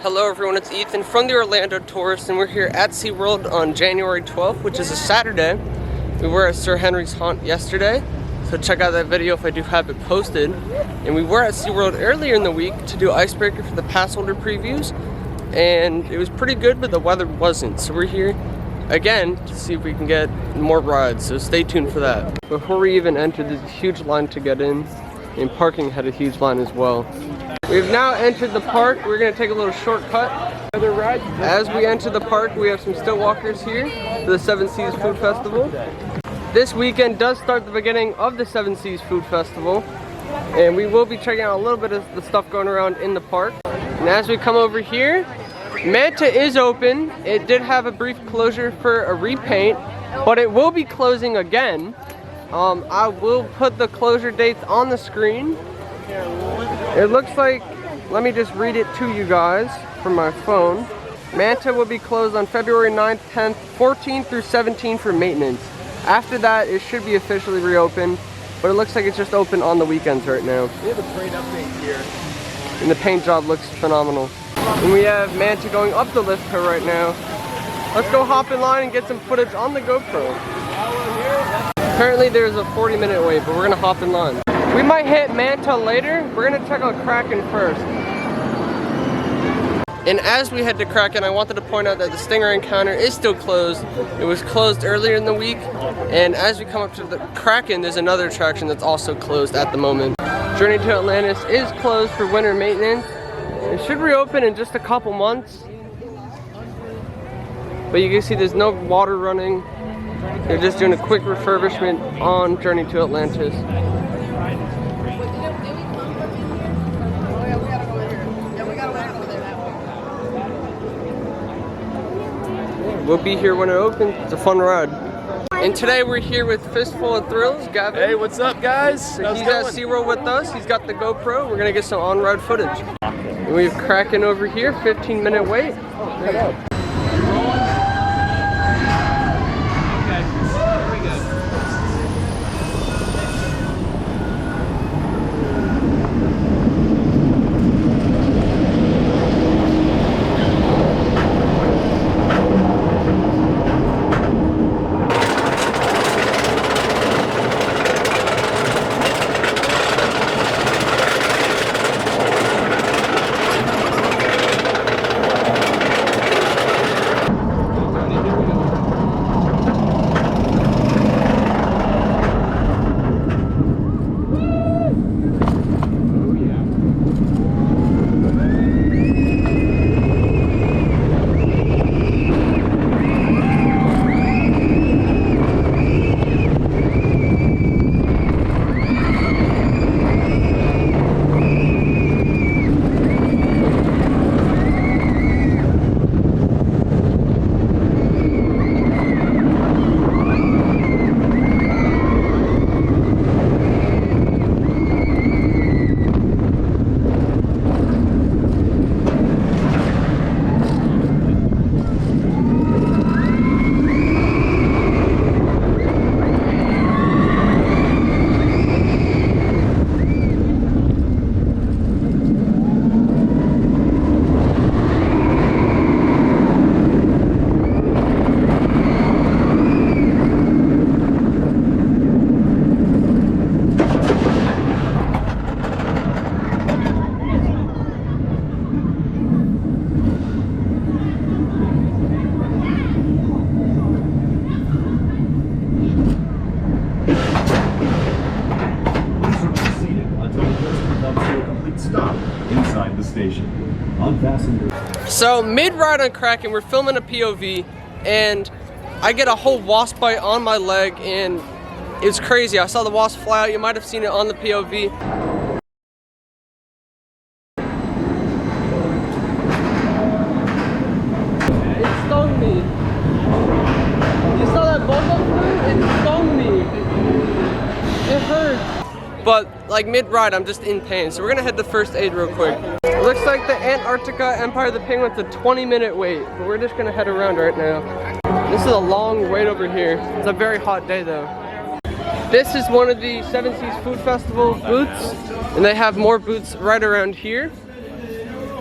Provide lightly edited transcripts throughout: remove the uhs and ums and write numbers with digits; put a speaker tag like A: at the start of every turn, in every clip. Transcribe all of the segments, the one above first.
A: Hello everyone, it's Ethan from the Orlando Tourist, and we're here at SeaWorld on January 12th, which is a Saturday. We were at Sir Henry's Haunt yesterday, so check out that video if I do have it posted. And we were at SeaWorld earlier in the week to do Icebreaker for the pass holder previews, and it was pretty good, but the weather wasn't. So we're here again to see if we can get more rides, so stay tuned for that. Before we even entered, there's a huge line to get in, and parking had a huge line as well. We've now entered the park. We're going to take a little shortcut. As we enter the park, we have some still walkers here for the Seven Seas Food Festival. This weekend does start the beginning of the Seven Seas Food Festival, and we will be checking out a little bit of the stuff going around in the park. And as we come over here, Manta is open. It did have a brief closure for a repaint, but it will be closing again. I will put the closure dates on the screen. It looks like, let me just read it to you guys from my phone. Manta will be closed on February 9th, 10th, 14th through 17th for maintenance. After that, it should be officially reopened, but it looks like it's just open on the weekends right now.
B: We have a great update here.
A: And the paint job looks phenomenal. And we have Manta going up the lift hill right now. Let's go hop in line and get some footage on the GoPro. Apparently there's a 40-minute wait, but we're gonna hop in line. We might hit Manta later. We're gonna check out Kraken first. And as we head to Kraken, I wanted to point out that the Stinger Encounter is still closed. It was closed earlier in the week. And as we come up to the Kraken, there's another attraction that's also closed at the moment. Journey to Atlantis is closed for winter maintenance. It should reopen in just a couple months. But you can see there's no water running. They're just doing a quick refurbishment on Journey to Atlantis. We'll be here when it opens. It's a fun ride. And today we're here with Fistful of Thrills, Gavin.
B: Hey, what's up, guys?
A: So he's at SeaWorld with us. He's got the GoPro. We're gonna get some on-ride footage. And we have Kraken over here, 15-minute wait. So mid-ride on Kraken, we're filming a POV, and I get a whole wasp bite on my leg, and it's crazy. I saw the wasp fly out. You might have seen it on the POV. It stung me. You saw that bug up there? It stung me. It hurts. But like mid-ride, I'm just in pain. So we're gonna head to first aid real quick. It looks like the Antarctica Empire of the Penguin's a 20-minute wait, but we're just gonna head around right now. This is a long wait over here. It's a very hot day though. This is one of the Seven Seas Food Festival booths, and they have more booths right around here.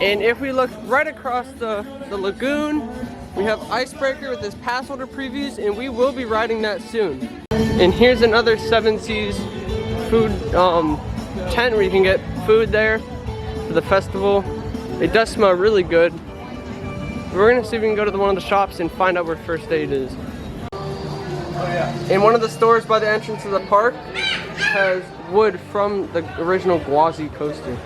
A: And if we look right across the lagoon, we have Icebreaker with his pass holder previews, and we will be riding that soon. And here's another Seven Seas food tent where you can get food there for the festival. It does smell really good. We're gonna see if we can go to one of the shops and find out where first aid is. In one of the stores by the entrance of the park has wood from the original Gwazi coaster.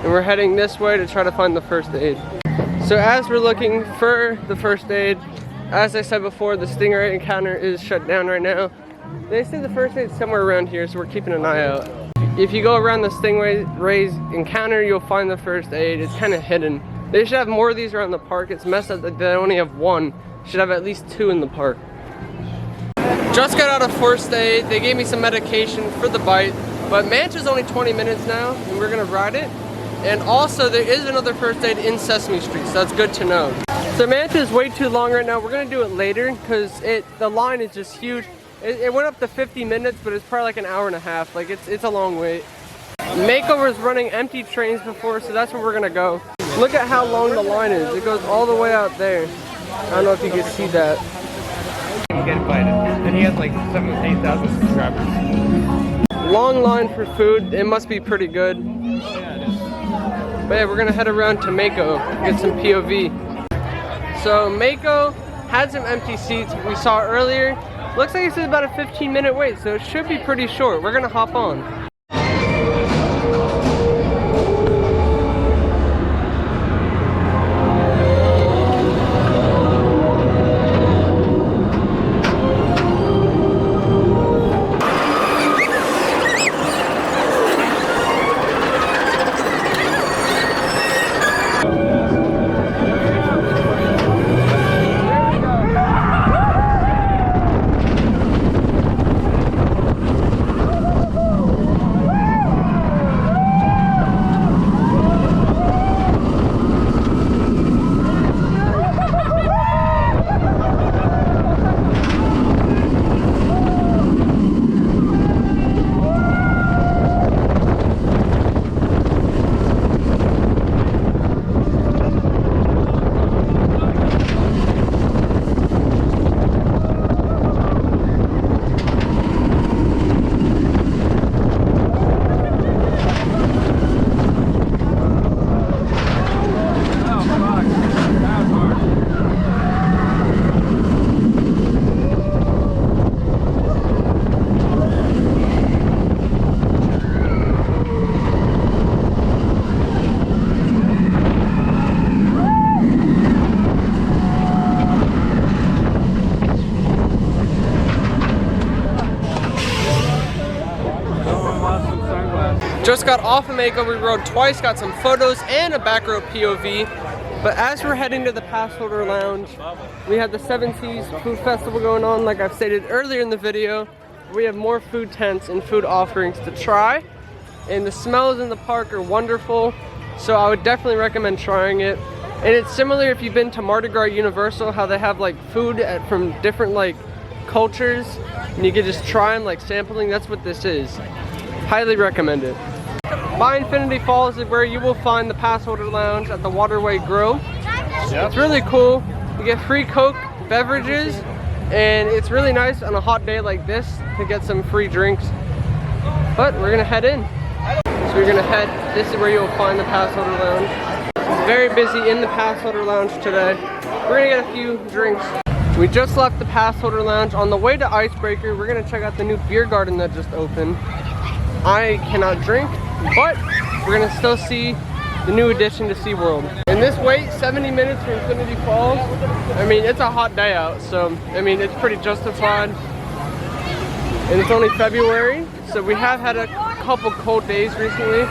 A: And we're heading this way to try to find the first aid. So as we're looking for the first aid, as I said before, the stingray encounter is shut down right now. They say the first aid is somewhere around here, so we're keeping an eye out. If you go around the stingray's encounter, you'll find the first aid. It's kind of hidden. They should have more of these around the park. It's messed up that they only have one. Should have at least 2 in the park. Just got out of first aid. They gave me some medication for the bite, but Manta's only 20 minutes now, and we're gonna ride it. And also, there is another first aid in Sesame Street, so that's good to know. So Manta is way too long right now. We're gonna do it later because the line is just huge. It went up to 50 minutes, but it's probably like an hour and a half. Like it's a long wait. Mako was running empty trains before, so that's where we're gonna go. Look at how long the line is. It goes all the way out there. I don't know if you can see that.
B: You get invited. And he has like 8,000 subscribers.
A: Long line for food. It must be pretty good. But yeah, we're gonna head around to Mako, get some POV. So Mako had some empty seats we saw earlier. Looks like it's about a 15-minute wait, so it should be pretty short. We're gonna hop on. Just got off of Mako, we rode twice, got some photos and a back row POV. But as we're heading to the pass holder lounge, we have the Seven Seas Food Festival going on, like I've stated earlier in the video. We have more food tents and food offerings to try. And the smells in the park are wonderful, so I would definitely recommend trying it. And it's similar if you've been to Mardi Gras Universal, how they have like food from different like cultures, and you can just try them, like sampling. That's what this is. Highly recommend it. By Infinity Falls is where you will find the pass holder lounge at the Waterway Grill. Yep. It's really cool. You get free Coke beverages, and it's really nice on a hot day like this to get some free drinks. But we're gonna head in. So we're gonna head, this is where you'll find the pass holder lounge. It's very busy in the pass holder lounge today. We're gonna get a few drinks. We just left the pass holder lounge. On the way to Icebreaker, we're gonna check out the new beer garden that just opened. I cannot drink, but we're gonna still see the new addition to SeaWorld. And this wait, 70 minutes for Infinity Falls, I mean, it's a hot day out, so, I mean, it's pretty justified. And it's only February, so we have had a couple cold days recently,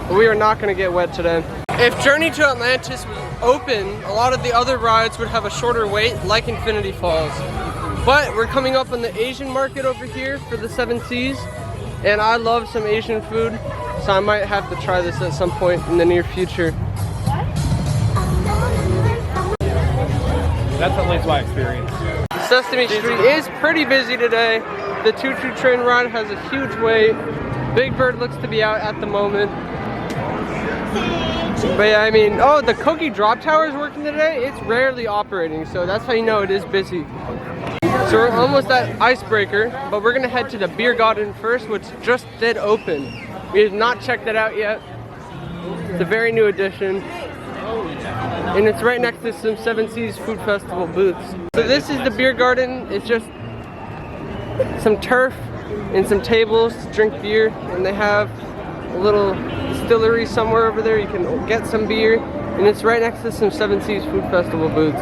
A: but we are not gonna get wet today. If Journey to Atlantis was open, a lot of the other rides would have a shorter wait, like Infinity Falls. But we're coming up on the Asian market over here for the Seven Seas. And I love some Asian food, so I might have to try this at some point in the near future.
B: That's at least my experience.
A: Sesame Street is pretty busy today. The Choo Choo Train ride has a huge wait. Big Bird looks to be out at the moment. But yeah, I mean, oh, the cookie drop tower is working today. It's rarely operating, so that's how you know it is busy. So we're almost at Icebreaker, but we're gonna head to the beer garden first, which just did open. We have not checked it out yet. It's a very new addition. And it's right next to some Seven Seas Food Festival booths. So this is the beer garden. It's just some turf and some tables to drink beer. And they have a little distillery somewhere over there. You can get some beer. And it's right next to some Seven Seas Food Festival booths.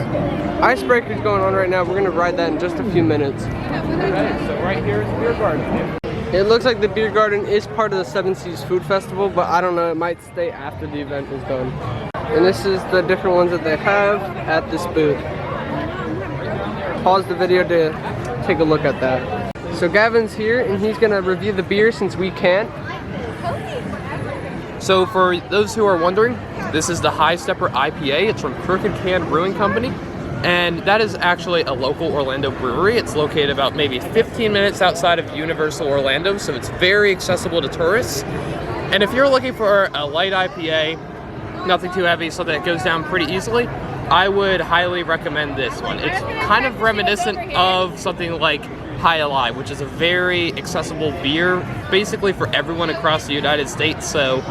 A: Icebreaker's going on right now. We're gonna ride that in just a few minutes.
B: Alright, so right here is the beer garden.
A: It looks like the beer garden is part of the Seven Seas Food Festival, but I don't know, it might stay after the event is done. And this is the different ones that they have at this booth. Pause the video to take a look at that. So Gavin's here and he's gonna review the beer since we can't.
C: So for those who are wondering, this is the High Stepper IPA. It's from Crooked Can Brewing Company. And that is actually a local Orlando brewery. It's located about maybe 15 minutes outside of Universal Orlando, so it's very accessible to tourists. And if you're looking for a light IPA, nothing too heavy, so that it goes down pretty easily, I would highly recommend this one. It's kind of reminiscent of something like High Ally, which is a very accessible beer, basically for everyone across the United States. So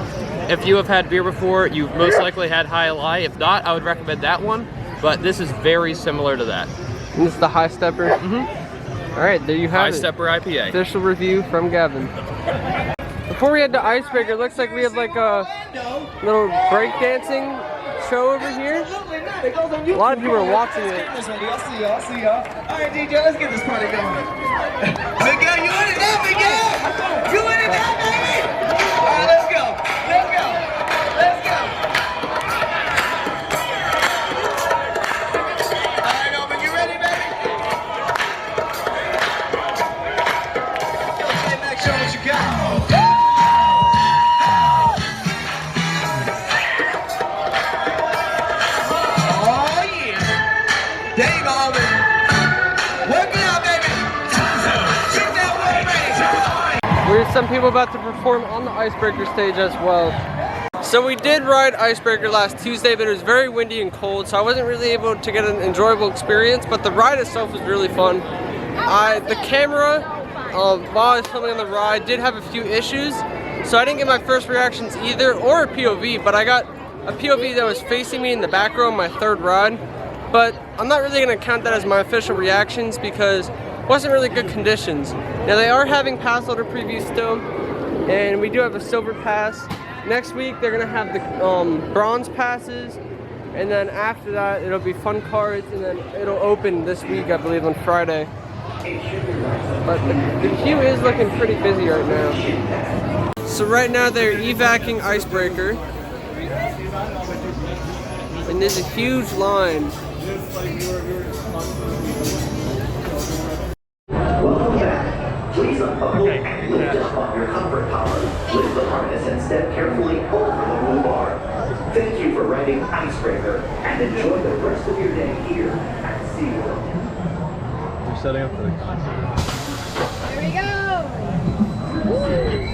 C: if you have had beer before, you've most likely had High Ally. If not, I would recommend that one. But this is very similar to that.
A: And this is the High Stepper?
C: Mm-hmm.
A: All right, there you have
C: High
A: it.
C: Stepper IPA.
A: Official review from Gavin. Before we head to Icebreaker, it looks like we have like a little breakdancing show over here. A lot of people are watching it.
D: I'll see y'all. All right, DJ, let's get this party going. Big girl, you in it now, big girl? You in it now, baby? All right, let's go.
A: There's some people about to perform on the Icebreaker stage as well. So we did ride Icebreaker last Tuesday, but it was very windy and cold, so I wasn't really able to get an enjoyable experience, but the ride itself was really fun. The camera, while I was filming on the ride, did have a few issues, so I didn't get my first reactions either, or a POV, but I got a POV that was facing me in the back row on my third ride. But I'm not really going to count that as my official reactions because it wasn't really good conditions. Now they are having pass holder previews still, and we do have a silver pass. Next week they're going to have the bronze passes, and then after that it'll be fun cards, and then it'll open this week, I believe, on Friday. But the queue is looking pretty busy right now. So right now they're evacuating Icebreaker, and there's a huge line.
E: Welcome back. Please unbuckle and lift up on your comfort collar. Lift the harness and step carefully over the blue bar. Thank you for riding Icebreaker and enjoy the rest of your day here at SeaWorld.
F: We're setting up for the concert.
G: Here we go! Woo!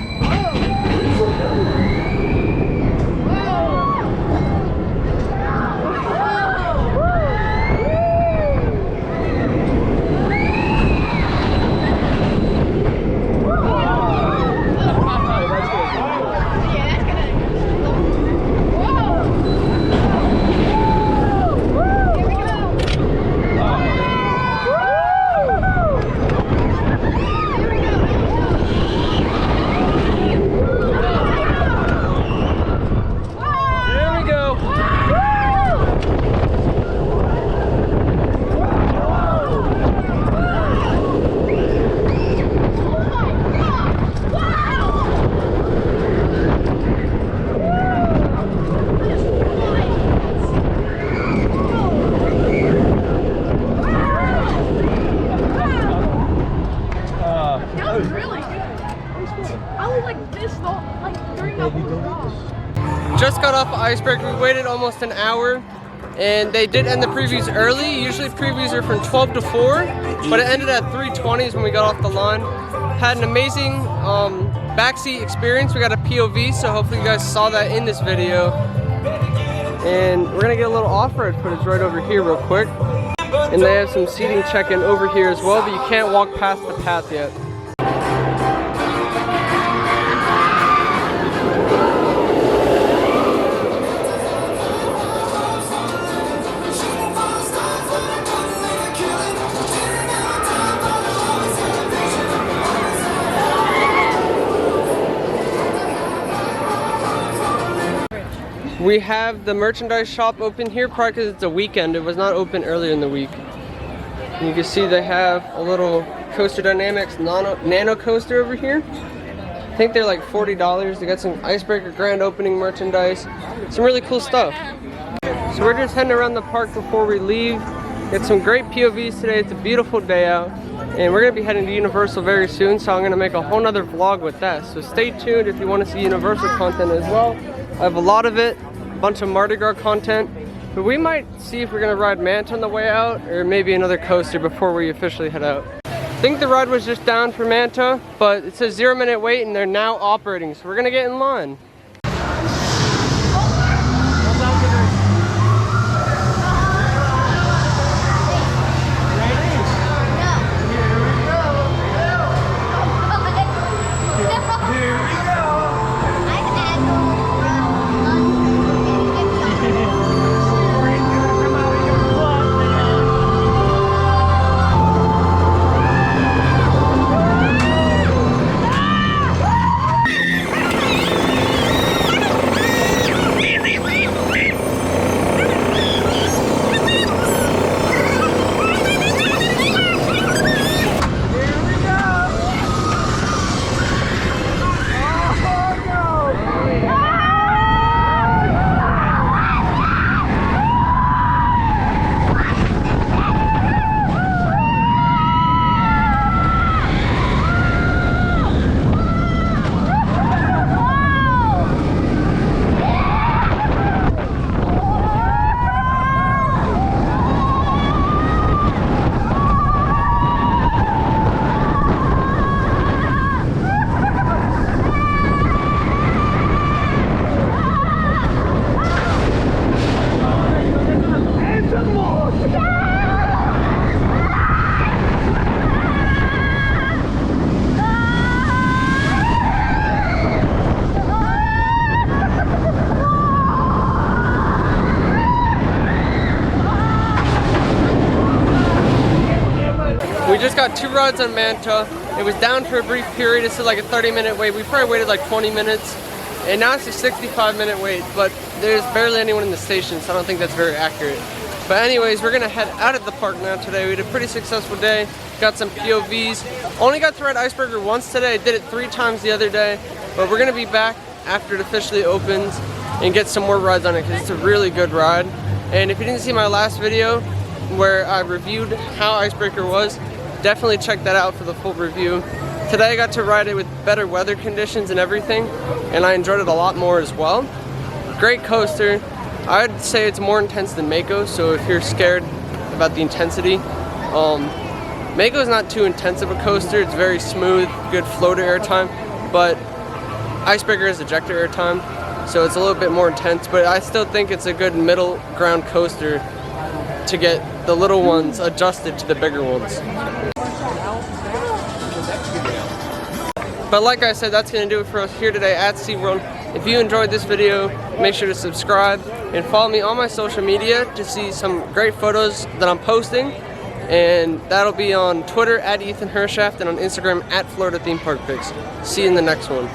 A: Just got off of Icebreaker. We waited almost an hour, and they did end the previews early. Usually previews are from 12 to 4, but it ended at 3:20 when we got off the line. Had an amazing backseat experience. We got a POV, so hopefully you guys saw that in this video. And we're gonna get a little off-road footage right over here real quick. And they have some seating check-in over here as well, but you can't walk past the path yet. We have the merchandise shop open here, probably because it's a weekend. It was not open earlier in the week. And you can see they have a little Coaster Dynamics nano coaster over here. I think they're like $40. They got some Icebreaker grand opening merchandise. Some really cool stuff. So we're just heading around the park before we leave. Get some great POVs today. It's a beautiful day out. And we're going to be heading to Universal very soon, so I'm going to make a whole nother vlog with that. So stay tuned if you want to see Universal content as well. I have a lot of it. Bunch of Mardi Gras content, but we might see if we're gonna ride Manta on the way out or maybe another coaster before we officially head out. I think the ride was just down for Manta, but it says 0-minute wait and they're now operating, so we're gonna get in line. We just got 2 rides on Manta. It was down for a brief period. It's like a 30-minute wait. We probably waited like 20 minutes. And now it's a 65-minute wait, but there's barely anyone in the station, so I don't think that's very accurate. But anyways, we're gonna head out of the park now today. We had a pretty successful day. Got some POVs. Only got to ride Icebreaker once today. I did it 3 times the other day. But we're gonna be back after it officially opens and get some more rides on it because it's a really good ride. And if you didn't see my last video where I reviewed how Icebreaker was, definitely check that out for the full review. Today I got to ride it with better weather conditions and everything, and I enjoyed it a lot more as well. Great coaster. I'd say it's more intense than Mako, so if you're scared about the intensity, Mako is not too intense of a coaster. It's very smooth, good floater airtime, but Icebreaker has ejector airtime, so it's a little bit more intense, but I still think it's a good middle ground coaster to get the little ones adjusted to the bigger ones. But like I said, that's going to do it for us here today at SeaWorld. If you enjoyed this video, make sure to subscribe and follow me on my social media to see some great photos that I'm posting. And that'll be on Twitter at Ethan Hershaft and on Instagram at Florida Theme Park Pics. See you in the next one.